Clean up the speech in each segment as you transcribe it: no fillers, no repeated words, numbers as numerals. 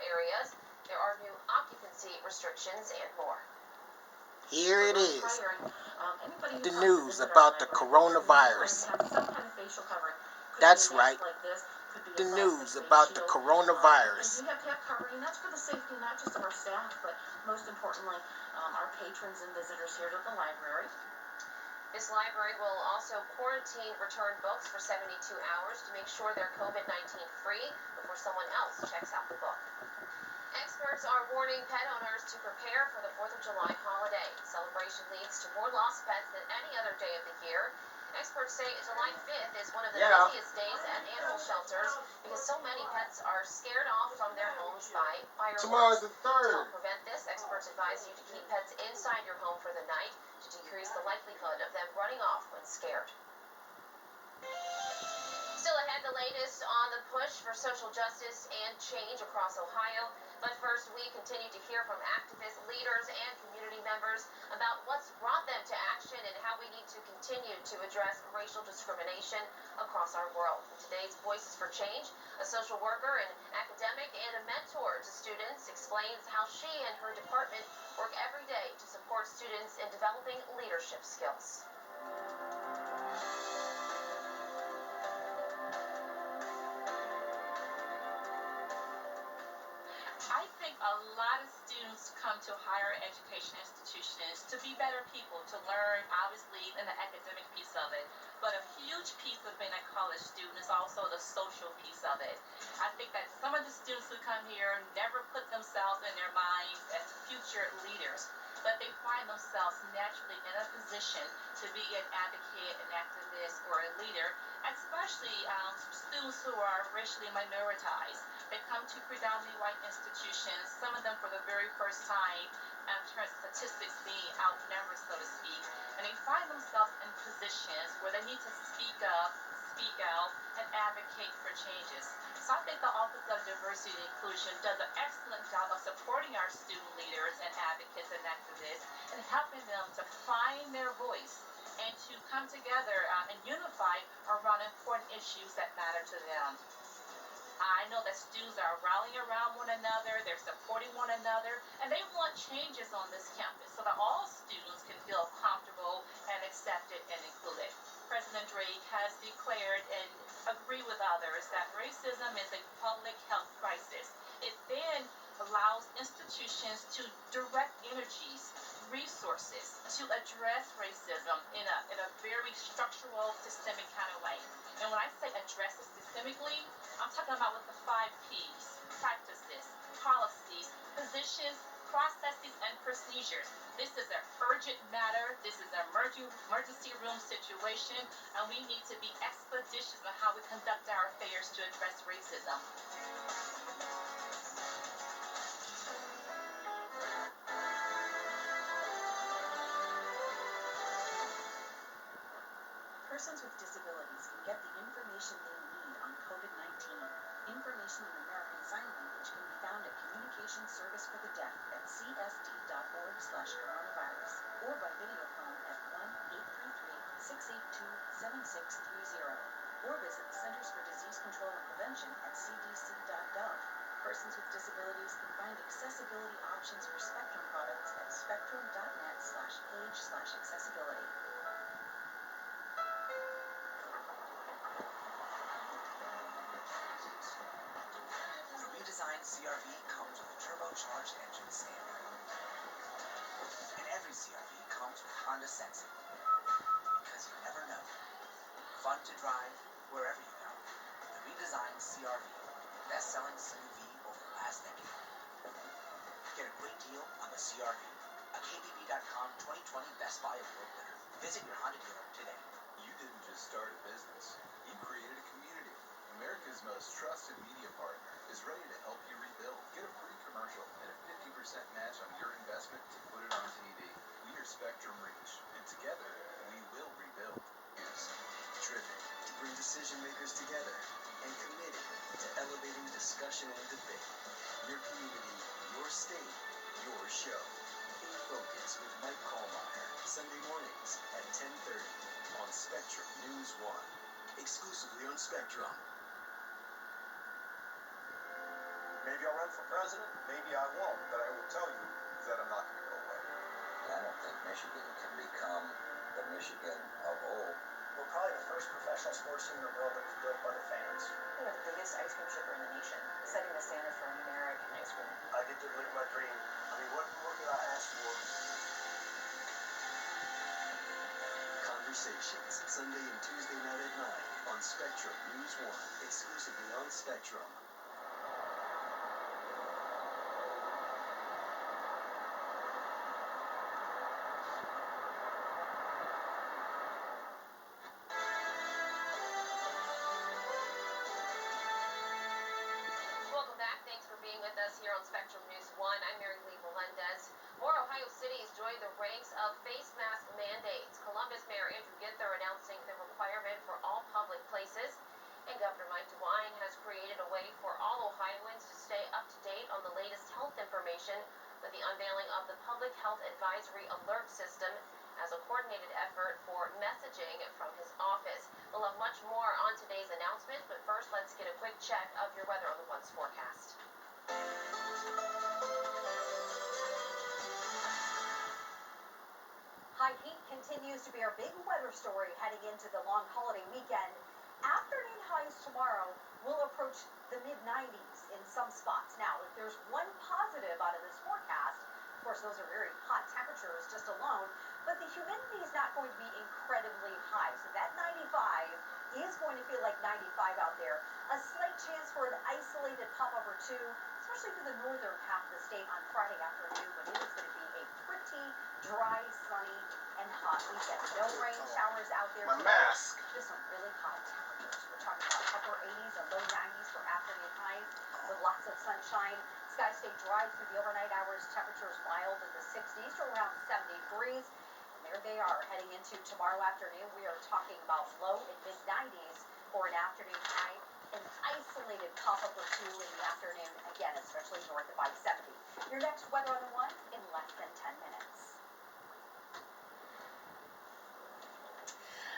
areas. There are new occupancy restrictions and more. Here it is. The news about the coronavirus. That's right. The news about the coronavirus. You have to have covering. That's for the safety not just of our staff, but most importantly, our patrons and visitors here to the library. This library will also quarantine returned books for 72 hours to make sure they're COVID-19 free before someone else checks out the book. Experts are warning pet owners to prepare for the 4th of July holiday. Celebration leads to more lost pets than any other day of the year. Experts say July 5th is one of the busiest days at animal shelters because so many pets are scared off from their homes by fireworks. Tomorrow's the 3rd. To help prevent this, experts advise you to keep pets inside your home for the night to decrease the likelihood of them running off when scared. Still ahead, the latest on the push for social justice and change across Ohio. But first, we continue to hear from activists, leaders, and community members about what's brought them to action and how we need to continue to address racial discrimination across our world. In today's Voices for Change, a social worker, an academic, and a mentor to students explains how she and her department work every day to support students in developing leadership skills. I think a lot of students come to higher education institutions to be better people, to learn, obviously, in the academic piece of it. But a huge piece of being a college student is also the social piece of it. I think that some of the students who come here never put themselves in their minds as future leaders, but they find themselves naturally in a position to be an advocate, an activist, or a leader, especially students who are racially minoritized. They come to predominantly white institutions, some of them for the very first time, in terms of statistics being outnumbered, so to speak, and they find themselves in positions where they need to speak up, speak out, and advocate for changes. So I think the Office of Diversity and Inclusion does an excellent job of supporting our student leaders and advocates and activists and helping them to find their voice and to come together and unify around important issues that matter to them. I know that students are rallying around one another, they're supporting one another, and they want changes on this campus so that all students can feel comfortable and accepted and included. President Drake has declared and agreed with others that racism is a public health crisis. It then allows institutions to direct energies, resources to address racism in a very structural, systemic kind of way. And when I say address it systemically, I'm talking about with the 5 Ps: practices, policies, positions, processes, and procedures. This is an urgent matter. This is an emergency room situation, and we need to be expeditious in how we conduct our affairs to address racism. Persons with disabilities can get the information they need on COVID-19. Information in American Sign Language can be found at Communication Service for the Deaf at csd.org/coronavirus or by video phone at 1-833-682-7630 or visit the Centers for Disease Control and Prevention at cdc.gov. Persons with disabilities can find accessibility options for Spectrum products at spectrum.net/page/accessibility. Redesigned CR-V comes with a turbocharged engine standard. And every CR-V comes with Honda Sensing. Because you never know. Fun to drive wherever you go. The redesigned CR-V, best-selling CUV over the last decade. Get a great deal on the CR-V, a KBB.com 2020 Best Buy Award winner. Visit your Honda dealer today. You didn't just start a business. You created a community. America's most trusted media partner is ready to help you rebuild. Get a free commercial and a 50% match on your investment to put it on TV. We are Spectrum Reach, and together we will rebuild. Driven to bring decision makers together and committed to elevating discussion and debate. Your community, your state, your show. In Focus with Mike Kallmeyer, Sunday mornings at 10:30 on Spectrum News 1. Exclusively on Spectrum. Maybe I'll run for president, maybe I won't, but I will tell you that I'm not going to go away. I don't think Michigan can become the Michigan of old. We're probably the first professional sports team in the world that was built by the fans. We are the biggest ice cream shipper in the nation, setting the standard for American ice cream. I get to live my dream. I mean, what more could I ask for? Conversations, Sunday and Tuesday night at 9 on Spectrum News 1, exclusively on Spectrum. Welcome back. Thanks for being with us here on Spectrum News 1. I'm Mary Lee Melendez. More Ohio cities joined the ranks of face mask mandates. Columbus Mayor Andrew Ginther announcing the requirement for all public places. And Governor Mike DeWine has created a way for all Ohioans to stay up to date on the latest health information with the unveiling of the Public Health Advisory Alert System as a coordinated effort for messaging from his office. We'll have much more on today's announcement, but first let's get a quick check of your weather on the One's forecast. High heat continues to be our big weather story heading into the long holiday weekend. Afternoon highs tomorrow will approach the mid-90s in some spots. Now, if there's one positive out of this forecast, of course, those are very hot temperatures just alone, but the humidity is not going to be incredibly high. So that 95 is going to feel like 95 out there. A slight chance for an isolated pop-up or two, especially for the northern half of the state on Friday afternoon, when it is going to be a pretty dry, sunny, and hot weekend. No rain showers out there My today. mask. Just some really hot temperatures. We're talking about upper 80s and low 90s for afternoon highs with lots of sunshine. Skies stay dry through the overnight hours. Temperatures mild in the 60s to around 70 degrees. And there they are heading into tomorrow afternoon. We are talking about low and mid 90s for an afternoon high. An isolated pop-up or two in the afternoon, again, especially north of I-70. Your next weather on the One in less than 10 minutes.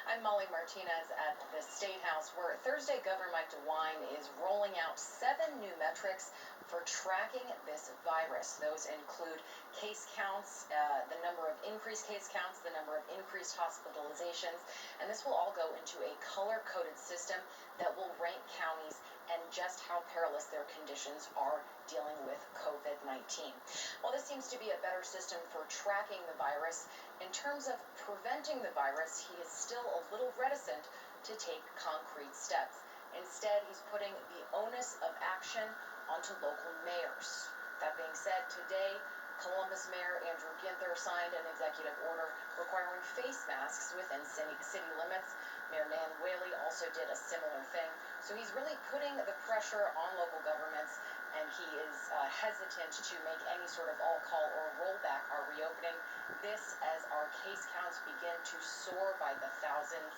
I'm Molly Martinez at the State House, where Thursday Governor Mike DeWine is rolling out 7 new metrics for tracking this virus. Those include case counts, the number of increased case counts, the number of increased hospitalizations, and this will all go into a color-coded system that will rank counties and just how perilous their conditions are dealing with COVID-19. While this seems to be a better system for tracking the virus, in terms of preventing the virus, he is still a little reticent to take concrete steps. Instead, he's putting the onus of action onto local mayors. That being said, today, Columbus Mayor Andrew Ginther signed an executive order requiring face masks within city limits. Mayor Nan Whaley also did a similar thing. So he's really putting the pressure on local governments, and he is hesitant to make any sort of all-call or rollback our reopening. This as our case counts begin to soar by the thousands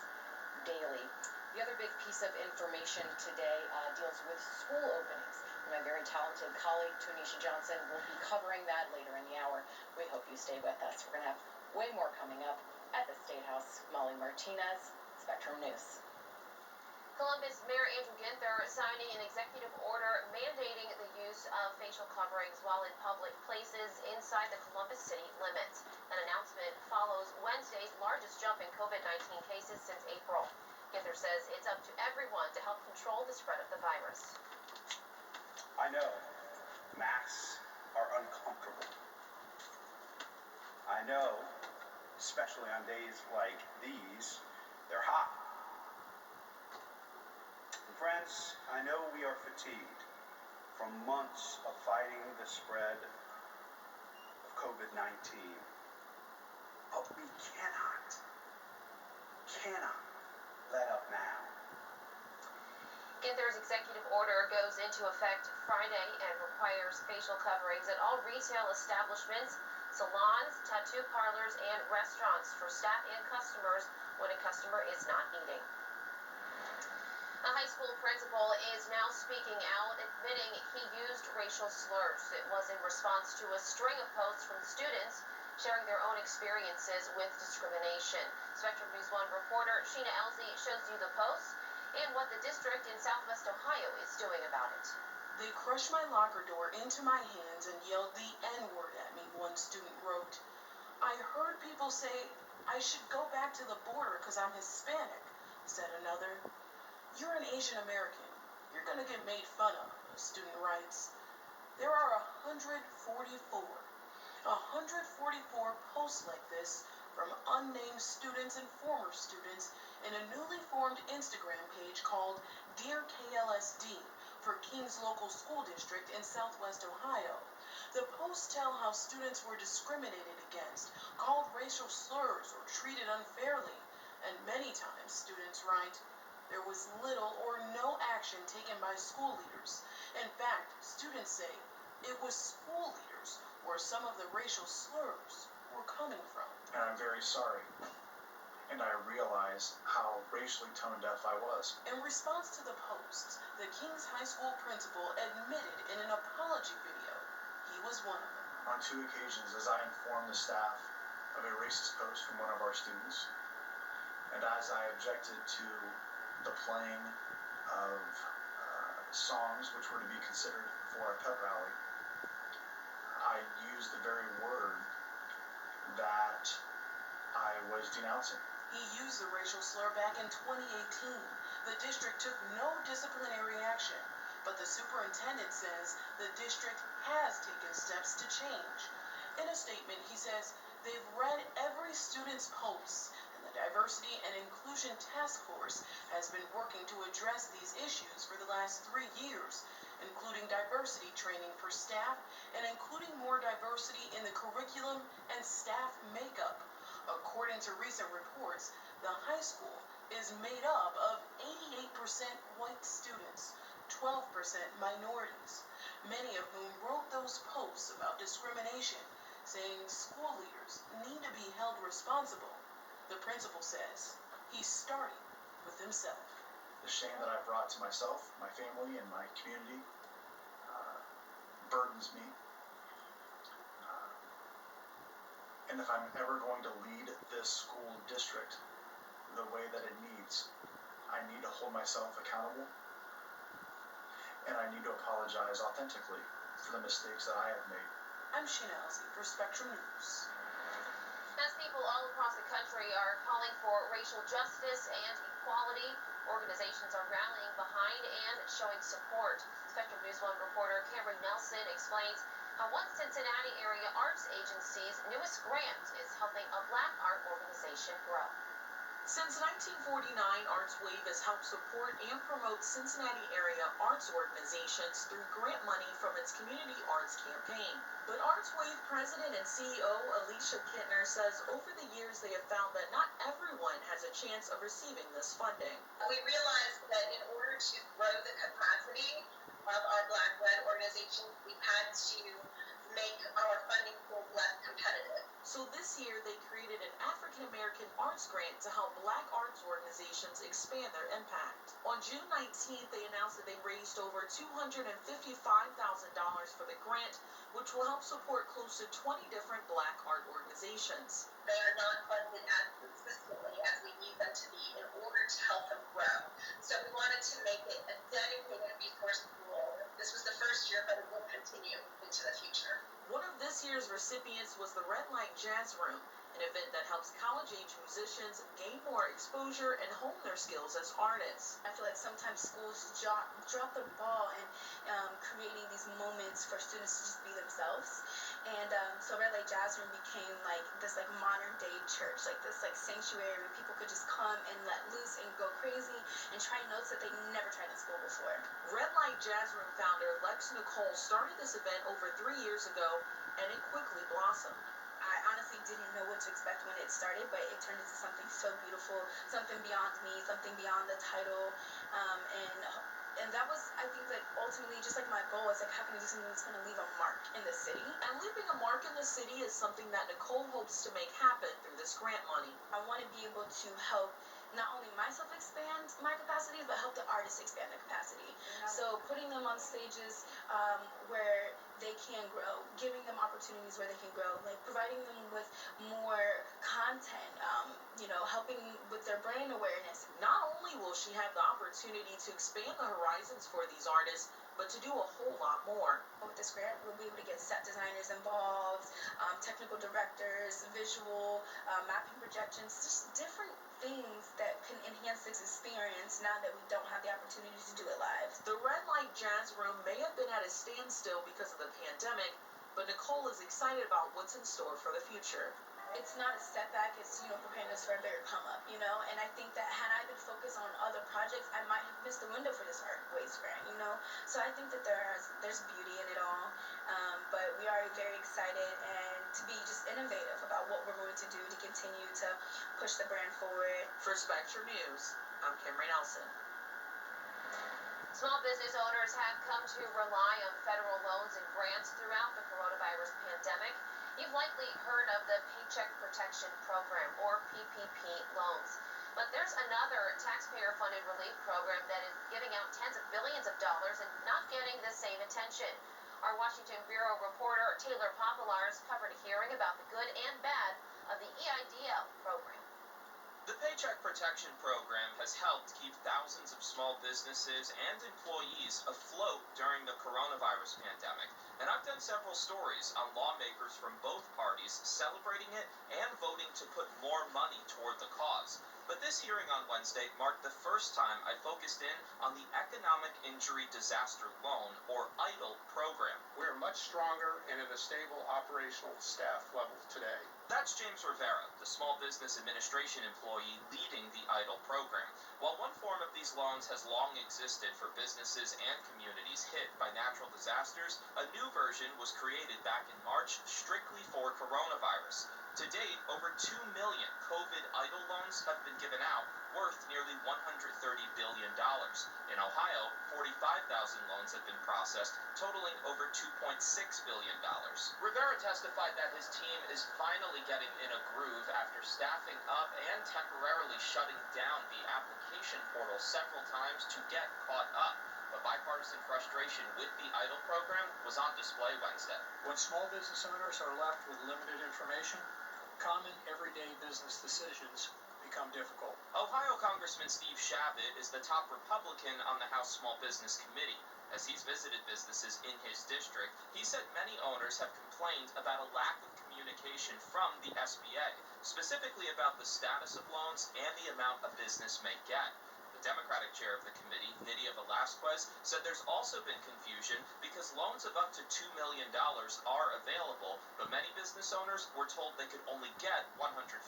daily. The other big piece of information today deals with school openings. My very talented colleague, Tunisha Johnson, will be covering that later in the hour. We hope you stay with us. We're going to have way more coming up at the State House. Molly Martinez, Spectrum News. Columbus Mayor Andrew Ginther signing an executive order mandating the use of facial coverings while in public places inside the Columbus city limits. That announcement follows Wednesday's largest jump in COVID-19 cases since April. Ginther says it's up to everyone to help control the spread of the virus. I know masks are uncomfortable. I know, especially on days like these, they're hot. And friends, I know we are fatigued from months of fighting the spread of COVID-19. But we cannot let up now. Ginther's executive order goes into effect Friday and requires facial coverings at all retail establishments, salons, tattoo parlors, and restaurants for staff and customers when a customer is not eating. A high school principal is now speaking out, admitting he used racial slurs. It was in response to a string of posts from students sharing their own experiences with discrimination. Spectrum News 1 reporter Sheena Elsie shows you the posts and what the district in Southwest Ohio is doing about it. They crushed my locker door into my hands and yelled the N-word at me, one student wrote. I heard people say I should go back to the border because I'm Hispanic, said another. You're an Asian American. You're gonna get made fun of, a student writes. There are 144 posts like this from unnamed students and former students in a newly formed Instagram page called Dear KLSD for King's Local School District in Southwest Ohio. The posts tell how students were discriminated against, called racial slurs, or treated unfairly. And many times, students write, there was little or no action taken by school leaders. In fact, students say it was school leaders where some of the racial slurs were coming from. And I'm very sorry. And I realize how racially tone deaf I was. In response to the posts, the King's High School principal admitted in an apology video he was one of them. On 2 occasions, as I informed the staff of a racist post from one of our students, and as I objected to the playing of songs which were to be considered for a pep rally, I used the very word that I was denouncing. He used the racial slur back in 2018. The district took no disciplinary action, but the superintendent says the district has taken steps to change. In a statement, he says they've read every student's posts, and the Diversity and Inclusion Task Force has been working to address these issues for the last 3 years, including diversity training for staff and including more diversity in the curriculum and staff makeup. According to recent reports, the high school is made up of 88% white students, 12% minorities, many of whom wrote those posts about discrimination, saying school leaders need to be held responsible. The principal says he's starting with himself. The shame that I brought to myself, my family, and my community burdens me. And if I'm ever going to lead this school district the way that it needs, I need to hold myself accountable, and I need to apologize authentically for the mistakes that I have made. I'm Sheena Elsie for Spectrum News. As people all across the country are calling for racial justice and equality, organizations are rallying behind and showing support. Spectrum News 1 reporter Cameron Nelson explains how one Cincinnati area arts agency's newest grant is helping a Black art organization grow. Since 1949, ArtsWave has helped support and promote Cincinnati area arts organizations through grant money from its community arts campaign. But ArtsWave President and CEO Alicia Kittner says over the years they have found that not everyone has a chance of receiving this funding. We realized that in order to grow the capacity of our Black-led organization, we had to make our funding pool less competitive. So this year they created an African American arts grant to help Black arts organizations expand their impact. On June 19th, they announced that they raised over $255,000 for the grant, which will help support close to 20 different Black art organizations. They are not funded as consistently as we need them to be in order to help them grow. So we wanted to make it a dedicated resource pool. This was the first year, but it will continue into the future. One of this year's recipients was the Red Light Jazz Room, an event that helps college-age musicians gain more exposure and hone their skills as artists. I feel like sometimes schools drop the ball in creating these moments for students to just be themselves. And so Red Light Jazz Room became like this like modern day church, like this like sanctuary where people could just come and let loose and go crazy and try notes that they never tried in school before. Red Light Jazz Room founder Lex Nicole started this event over 3 years ago, and it quickly blossomed. I honestly didn't know what to expect when it started, but it turned into something so beautiful, something beyond me, something beyond the title, and that was, I think, like ultimately just like my goal is like how can I do something that's going to leave a mark in the city. And leaving a mark in the city is something that Nicole hopes to make happen through this grant money. I want to be able to help not only myself expand my capacities, but help the artists expand their capacity. So putting them on stages where they can grow, giving them opportunities where they can grow, like providing them with more content, helping with their brand awareness. Not only will she have the opportunity to expand the horizons for these artists, but to do a whole lot more. With this grant, we'll be able to get set designers involved, technical directors, visual, mapping projections, just different things that can enhance this experience now that we don't have the opportunity to do it live. The Red Light Jazz Room may have been at a standstill because of the pandemic, but Nicole is excited about what's in store for the future. It's not a setback, it's, preparing us for a bigger come up, and I think that had I been focused on other projects, I might have missed the window for this Artways grant, So I think that there's beauty in it all, but we are very excited and to be just innovative about what we're going to do to continue to push the brand forward. For Spectrum News, I'm Kimberly Nelson. Small business owners have come to rely on federal loans and grants throughout the coronavirus pandemic. You've likely heard of the Paycheck Protection Program, or PPP loans. But there's another taxpayer-funded relief program that is giving out tens of billions of dollars and not getting the same attention. Our Washington Bureau reporter Taylor Popolars covered a hearing about the good and bad of the EIDL program. The Paycheck Protection Program has helped keep thousands of small businesses and employees afloat during the coronavirus pandemic. And I've done several stories on lawmakers from both parties celebrating it and voting to put more money toward the cause. But this hearing on Wednesday marked the first time I focused in on the Economic Injury Disaster Loan, or EIDL, program. We're much stronger and at a stable operational staff level today. That's James Rivera, the Small Business Administration employee leading the EIDL program. While one form of these loans has long existed for businesses and communities hit by natural disasters, a new version was created back in March strictly for coronavirus. To date, over 2 million COVID EIDL loans have been given out, worth nearly $130 billion. In Ohio, 45,000 loans have been processed, totaling over $2.6 billion. Rivera testified that his team is finally getting in a groove after staffing up and temporarily shutting down the application portal several times to get caught up. But bipartisan frustration with the EIDL program was on display Wednesday. When small business owners are left with limited information, common everyday business decisions become difficult. Ohio Congressman Steve Chabot is the top Republican on the House Small Business Committee. As he's visited businesses in his district, he said many owners have complained about a lack of communication from the SBA, specifically about the status of loans and the amount a business may get. The Democratic chair of the committee, Nydia Velázquez, said there's also been confusion because loans of up to $2 million are available, but many business owners were told they could only get $150,000.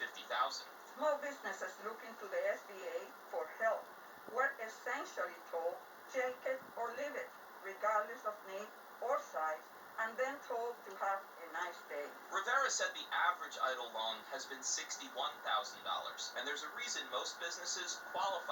Small businesses looking to the SBA for help were essentially told, take it or leave it, regardless of need or size, and then told to have a nice day. Rivera said the average EIDL loan has been $61,000, and there's a reason most businesses qualify